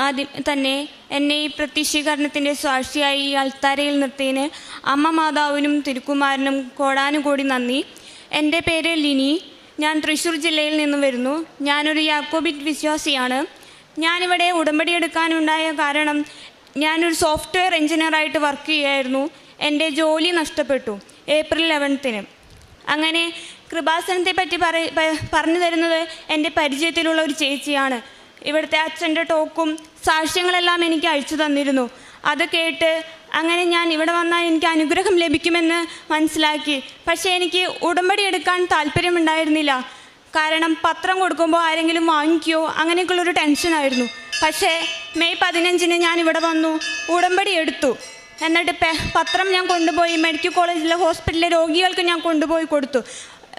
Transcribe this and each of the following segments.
ആദ്യം തന്നെ എന്നെ ഈ പ്രത്യക്ഷീകരണത്തിൻ്റെ സാക്ഷിയായി ഈ അൾത്താരയിൽ നിർത്തിയതിന് അമ്മ മാതാവിനും തിരുക്കുമാരനും കോടാനുകോടി നന്ദി. എൻ്റെ പേര് ലിനി. ഞാൻ തൃശ്ശൂർ ജില്ലയിൽ നിന്ന് വരുന്നു. ഞാനൊരു യാക്കോബിറ്റ് വിശ്വാസിയാണ്. ഞാനിവിടെ ഉടമ്പടി എടുക്കാനുണ്ടായ കാരണം ഞാനൊരു സോഫ്റ്റ്വെയർ എഞ്ചിനീയറായിട്ട് വർക്ക് ചെയ്യുമായിരുന്നു. എൻ്റെ ജോലി നഷ്ടപ്പെട്ടു ഏപ്രിൽ 11-ന്. അങ്ങനെ കൃപാസനത്തെ പറ്റി പറഞ്ഞു തരുന്നത് എൻ്റെ പരിചയത്തിലുള്ള ഒരു ചേച്ചിയാണ്. ഇവിടുത്തെ അച്ഛൻ്റെ ടോക്കും സാക്ഷ്യങ്ങളെല്ലാം എനിക്ക് അയച്ചു തന്നിരുന്നു. അത് കേട്ട് അങ്ങനെ ഞാൻ ഇവിടെ വന്നാൽ എനിക്ക് അനുഗ്രഹം ലഭിക്കുമെന്ന് മനസ്സിലാക്കി. പക്ഷേ എനിക്ക് ഉടമ്പടി എടുക്കാൻ താല്പര്യമുണ്ടായിരുന്നില്ല. കാരണം പത്രം കൊടുക്കുമ്പോൾ ആരെങ്കിലും വാങ്ങിക്കുകയോ അങ്ങനെയൊക്കെയുള്ളൊരു ടെൻഷനായിരുന്നു. പക്ഷേ മെയ് 15-ന് ഞാൻ ഇവിടെ വന്നു, ഉടമ്പടി എടുത്തു. എന്നിട്ട് പത്രം ഞാൻ കൊണ്ടുപോയി മെഡിക്കൽ കോളേജിലെ ഹോസ്പിറ്റലിലെ രോഗികൾക്ക് ഞാൻ കൊണ്ടുപോയി കൊടുത്തു.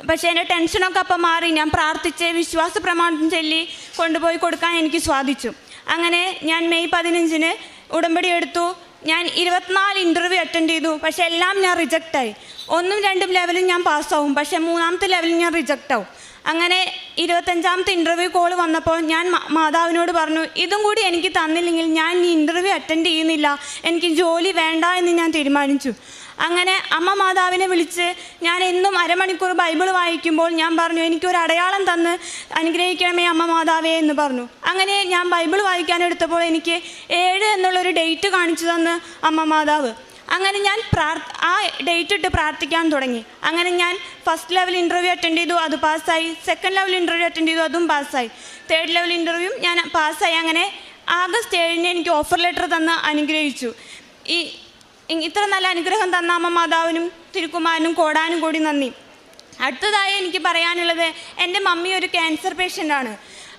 പക്ഷേ എൻ്റെ ടെൻഷനൊക്കെ അപ്പം മാറി. ഞാൻ പ്രാർത്ഥിച്ച് വിശ്വാസ പ്രമാണം ചൊല്ലി കൊണ്ടുപോയി കൊടുക്കാൻ എനിക്ക് സാധിച്ചു. അങ്ങനെ ഞാൻ മെയ് 15-ന് ഉടമ്പടി എടുത്തു. ഞാൻ 24 ഇൻ്റർവ്യൂ അറ്റൻഡ് ചെയ്തു. പക്ഷേ എല്ലാം ഞാൻ റിജക്റ്റായി. 1ഉം 2ഉം ലെവലും ഞാൻ പാസ്സാവും, പക്ഷേ 3ാമത്തെ ലെവലിൽ ഞാൻ റിജക്റ്റാവും. അങ്ങനെ 25ാമത്തെ ഇൻ്റർവ്യൂ കോൾ വന്നപ്പോൾ ഞാൻ മാതാവിനോട് പറഞ്ഞു, ഇതും കൂടി എനിക്ക് തന്നില്ലെങ്കിൽ ഞാൻ ഈ ഇൻ്റർവ്യൂ അറ്റൻഡ് ചെയ്യുന്നില്ല, എനിക്ക് ജോലി വേണ്ട എന്ന് ഞാൻ തീരുമാനിച്ചു. അങ്ങനെ അമ്മ മാതാവിനെ വിളിച്ച് ഞാൻ എന്നും അരമണിക്കൂർ ബൈബിൾ വായിക്കുമ്പോൾ ഞാൻ പറഞ്ഞു, എനിക്കൊരു അടയാളം തന്ന് അനുഗ്രഹിക്കണമേ അമ്മ മാതാവേ എന്ന് പറഞ്ഞു. അങ്ങനെ ഞാൻ ബൈബിൾ വായിക്കാനെടുത്തപ്പോൾ എനിക്ക് 7 എന്നുള്ളൊരു ഡേറ്റ് കാണിച്ചു തന്ന് അമ്മ മാതാവ്. അങ്ങനെ ഞാൻ ആ ഡേറ്റ് ഇട്ട് പ്രാർത്ഥിക്കാൻ തുടങ്ങി. അങ്ങനെ ഞാൻ ഫസ്റ്റ് ലെവൽ ഇൻ്റർവ്യൂ അറ്റൻഡ് ചെയ്തു, അത് പാസ്സായി. സെക്കൻഡ് ലെവൽ ഇൻ്റർവ്യൂ അറ്റൻഡ് ചെയ്തു, അതും പാസ്സായി. തേർഡ് ലെവൽ ഇൻ്റർവ്യൂവും ഞാൻ പാസ്സായി. അങ്ങനെ ആഗസ്റ്റ് 7-ന് എനിക്ക് ഓഫർ ലെറ്റർ തന്ന് അനുഗ്രഹിച്ചു. ഇത്ര നല്ല അനുഗ്രഹം തന്ന അമ്മ മാതാവിനും തിരുക്കുമാരനും കോടാനും കൂടി നന്ദി. അടുത്തതായി എനിക്ക് പറയാനുള്ളത്, എൻ്റെ മമ്മി ഒരു ക്യാൻസർ പേഷ്യൻ്റാണ്.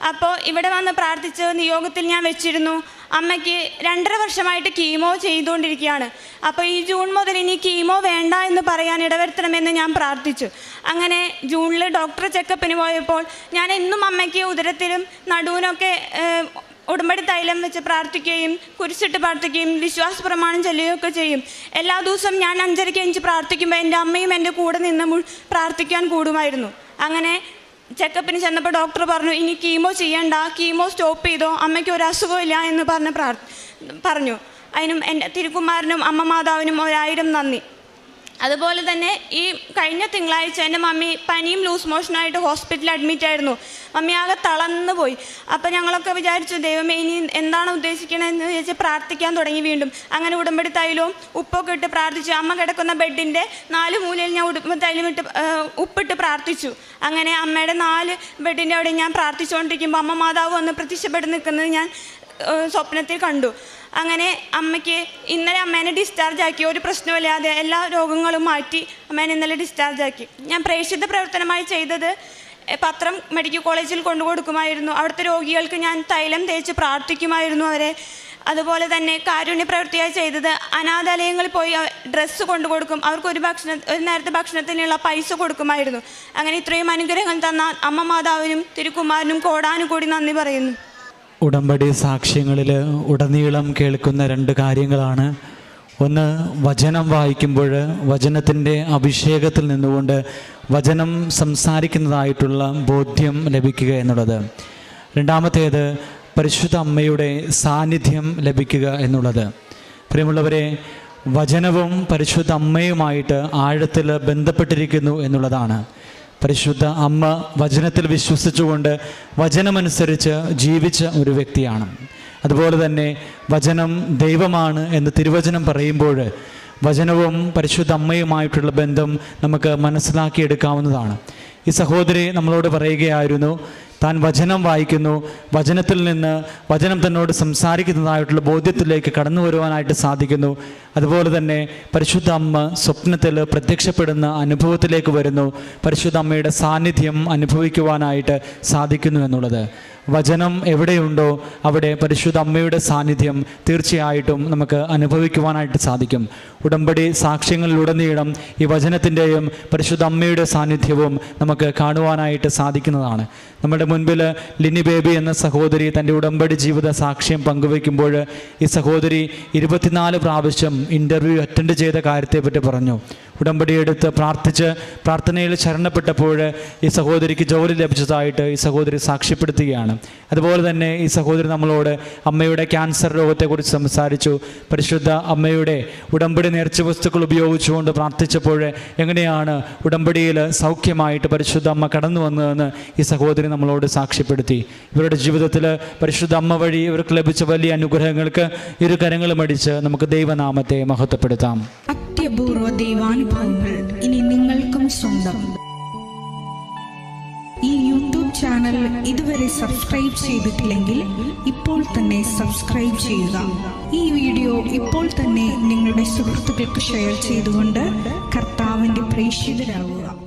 അപ്പോൾ ഇവിടെ വന്ന് പ്രാർത്ഥിച്ച് നിയോഗത്തിൽ ഞാൻ വെച്ചിരുന്നു. അമ്മയ്ക്ക് 2.5 വർഷമായിട്ട് കീമോ ചെയ്തുകൊണ്ടിരിക്കുകയാണ്. അപ്പോൾ ഈ ജൂൺ മുതൽ ഇനി കീമോ വേണ്ട എന്ന് പറയാൻ ഇടവരുത്തണമെന്ന് ഞാൻ പ്രാർത്ഥിച്ചു. അങ്ങനെ ജൂണിൽ ഡോക്ടർ ചെക്കപ്പിന് പോയപ്പോൾ ഞാൻ എന്നും അമ്മയ്ക്ക് ഉദരത്തിലും നടുവിനൊക്കെ ഉടമ്പടി തൈലം വെച്ച് പ്രാർത്ഥിക്കുകയും കുരിശിട്ട് പ്രാർത്ഥിക്കുകയും വിശ്വാസ പ്രമാണം ചൊല്ലുകയൊക്കെ ചെയ്യും. എല്ലാ ദിവസവും ഞാൻ 5:30 എഞ്ച് പ്രാർത്ഥിക്കുമ്പോൾ എൻ്റെ അമ്മയും എൻ്റെ കൂടെ നിന്ന് പ്രാർത്ഥിക്കാൻ കൂടുമായിരുന്നു. അങ്ങനെ ചെക്കപ്പിന് ചെന്നപ്പോൾ ഡോക്ടർ പറഞ്ഞു, ഇനി കീമോ ചെയ്യണ്ട, കീമോ സ്റ്റോപ്പ് ചെയ്തോ, അമ്മയ്ക്ക് ഒരു അസുഖമില്ല എന്ന് പറഞ്ഞു. അതിനും എൻ്റെ തിരുക്കുമാരനും അമ്മ മാതാവിനും 1000 നന്ദി. അതുപോലെ തന്നെ ഈ കഴിഞ്ഞ തിങ്കളാഴ്ച എൻ്റെ മമ്മി പനിയും ലൂസ് മോഷനായിട്ട് ഹോസ്പിറ്റലിൽ അഡ്മിറ്റ് ആയിരുന്നു. മമ്മി ആകെ തളർന്നു പോയി. അപ്പോൾ ഞങ്ങളൊക്കെ വിചാരിച്ചു, ദൈവമേ ഇനി എന്താണ് ഉദ്ദേശിക്കണമെന്ന് ചോദിച്ച് പ്രാർത്ഥിക്കാൻ തുടങ്ങി വീണ്ടും. അങ്ങനെ ഉടമ്പടി തൈലവും ഉപ്പൊക്കെ ഇട്ട് പ്രാർത്ഥിച്ചു. അമ്മ കിടക്കുന്ന ബെഡിൻ്റെ 4 മൂലയിൽ ഞാൻ ഉടമ്പടി തൈലം ഉപ്പിട്ട് പ്രാർത്ഥിച്ചു. അങ്ങനെ അമ്മയുടെ 4 ബെഡിൻ്റെ അവിടെ ഞാൻ പ്രാർത്ഥിച്ചുകൊണ്ടിരിക്കുമ്പോൾ അമ്മ മാതാവ് വന്ന് പ്രത്യക്ഷപ്പെട്ട് നിൽക്കുന്നത് ഞാൻ സ്വപ്നത്തിൽ കണ്ടു. അങ്ങനെ അമ്മയ്ക്ക് ഇന്നലെ അമ്മേനെ ഡിസ്ചാർജ് ആക്കി. ഒരു പ്രശ്നമില്ലാതെ എല്ലാ രോഗങ്ങളും മാറ്റി അമ്മേനെ ഇന്നലെ ഡിസ്ചാർജ് ആക്കി. ഞാൻ പ്രേക്ഷിത പ്രവർത്തനമായി ചെയ്തത് പത്രം മെഡിക്കൽ കോളേജിൽ കൊണ്ടുകൊടുക്കുമായിരുന്നു. അവിടുത്തെ രോഗികൾക്ക് ഞാൻ തൈലം തേച്ച് പ്രാർത്ഥിക്കുമായിരുന്നു അവരെ. അതുപോലെ തന്നെ കാരുണ്യ പ്രവൃത്തിയായി ചെയ്തത് അനാഥാലയങ്ങളിൽ പോയി ഡ്രസ്സ് കൊണ്ടുകൊടുക്കും, അവർക്ക് ഒരു നേരത്തെ ഭക്ഷണത്തിനുള്ള പൈസ കൊടുക്കുമായിരുന്നു. അങ്ങനെ ഇത്രയും അനുഗ്രഹം തന്ന അമ്മ മാതാവിനും തിരുക്കുമാരനും കോടാനും കൂടി നന്ദി പറയുന്നു. ഉടമ്പടി സാക്ഷ്യങ്ങളിൽ ഉടനീളം കേൾക്കുന്ന 2 കാര്യങ്ങളാണ്. ഒന്ന്, വചനം വായിക്കുമ്പോൾ വചനത്തിൻ്റെ അഭിഷേകത്തിൽ നിന്നുകൊണ്ട് വചനം സംസാരിക്കുന്നതായിട്ടുള്ള ബോധ്യം ലഭിക്കുക എന്നുള്ളത്. രണ്ടാമത്തേത്, പരിശുദ്ധ അമ്മയുടെ സാന്നിധ്യം ലഭിക്കുക എന്നുള്ളത്. പ്രിയമുള്ളവരെ, വചനവും പരിശുദ്ധ അമ്മയുമായിട്ട് ആഴത്തിൽ ബന്ധപ്പെട്ടിരിക്കുന്നു എന്നുള്ളതാണ്. പരിശുദ്ധ അമ്മ വചനത്തിൽ വിശ്വസിച്ചുകൊണ്ട് വചനമനുസരിച്ച് ജീവിച്ച ഒരു വ്യക്തിയാണ്. അതുപോലെ തന്നെ വചനം ദൈവമാണ് എന്ന് തിരുവചനം പറയുമ്പോൾ വചനവും പരിശുദ്ധ അമ്മയുമായിട്ടുള്ള ബന്ധം നമുക്ക് മനസ്സിലാക്കിയെടുക്കാവുന്നതാണ്. ഈ സഹോദരി നമ്മളോട് പറയുകയായിരുന്നു, താൻ വചനം വായിക്കുന്നു, വചനത്തിൽ നിന്ന് വചനം തന്നോട് സംസാരിക്കുന്നതായിട്ടുള്ള ബോധ്യത്തിലേക്ക് കടന്നു വരുവാനായിട്ട് സാധിക്കുന്നു. അതുപോലെ തന്നെ പരിശുദ്ധ അമ്മ സ്വപ്നത്തിൽ പ്രത്യക്ഷപ്പെടുന്ന അനുഭവത്തിലേക്ക് വരുന്നു, പരിശുദ്ധ അമ്മയുടെ സാന്നിധ്യം അനുഭവിക്കുവാനായിട്ട് സാധിക്കുന്നു എന്നുള്ളത്. വചനം എവിടെയുണ്ടോ അവിടെ പരിശുദ്ധ അമ്മയുടെ സാന്നിധ്യം തീർച്ചയായിട്ടും നമുക്ക് അനുഭവിക്കുവാനായിട്ട് സാധിക്കും. ഉടമ്പടി സാക്ഷ്യങ്ങളിലുടനീളം ഈ വചനത്തിൻ്റെയും പരിശുദ്ധ അമ്മയുടെ സാന്നിധ്യവും നമുക്ക് കാണുവാനായിട്ട് സാധിക്കുന്നതാണ്. നമ്മുടെ മുൻപിൽ ലിനി ബേബി എന്ന സഹോദരി തൻ്റെ ഉടമ്പടി ജീവിത സാക്ഷ്യം പങ്കുവയ്ക്കുമ്പോൾ ഈ സഹോദരി 24 പ്രാവശ്യം ഇൻ്റർവ്യൂ അറ്റൻഡ് ചെയ്ത കാര്യത്തെപ്പറ്റി പറഞ്ഞു. ഉടമ്പടി എടുത്ത് പ്രാർത്ഥിച്ച് പ്രാർത്ഥനയിൽ ശരണപ്പെട്ടപ്പോൾ ഈ സഹോദരിക്ക് ജോലി ലഭിച്ചതായിട്ട് ഈ സഹോദരി സാക്ഷ്യപ്പെടുത്തുകയാണ്. പ്രാർത്ഥിക്കണം. അതുപോലെ തന്നെ ഈ സഹോദരി നമ്മളോട് അമ്മയുടെ ക്യാൻസർ രോഗത്തെക്കുറിച്ച് സംസാരിച്ചു. പരിശുദ്ധ അമ്മയുടെ ഉടമ്പടി നേർച്ച വസ്തുക്കൾ ഉപയോഗിച്ചുകൊണ്ട് പ്രാർത്ഥിച്ചപ്പോൾ എങ്ങനെയാണ് ഉടമ്പടിയിൽ സൗഖ്യമായിട്ട് പരിശുദ്ധ അമ്മ കടന്നു വന്നതെന്ന് ഈ സഹോദരി നമ്മളോട് സാക്ഷ്യപ്പെടുത്തി. ഇവരുടെ ജീവിതത്തിൽ പരിശുദ്ധ അമ്മ വഴി ഇവർക്ക് ലഭിച്ച വലിയ അനുഗ്രഹങ്ങൾക്ക് ഇരു കരങ്ങളും അടിച്ച് നമുക്ക് ദൈവനാമത്തെ മഹത്വപ്പെടുത്താം. അത്യപൂർവ ദൈവാനുഭവങ്ങൾ ഇനി നിങ്ങൾക്കും സ്വന്തം. ഈ യൂട്യൂബ് ചാനൽ ഇതുവരെ സബ്സ്ക്രൈബ് ചെയ്തിട്ടില്ലെങ്കിൽ ഇപ്പോൾ തന്നെ സബ്സ്ക്രൈബ് ചെയ്യുക. ഈ വീഡിയോ ഇപ്പോൾ തന്നെ നിങ്ങളുടെ സുഹൃത്തുക്കൾക്ക് ഷെയർ ചെയ്തുകൊണ്ട് കർത്താവിൻ്റെ പ്രേക്ഷിതരാകുക.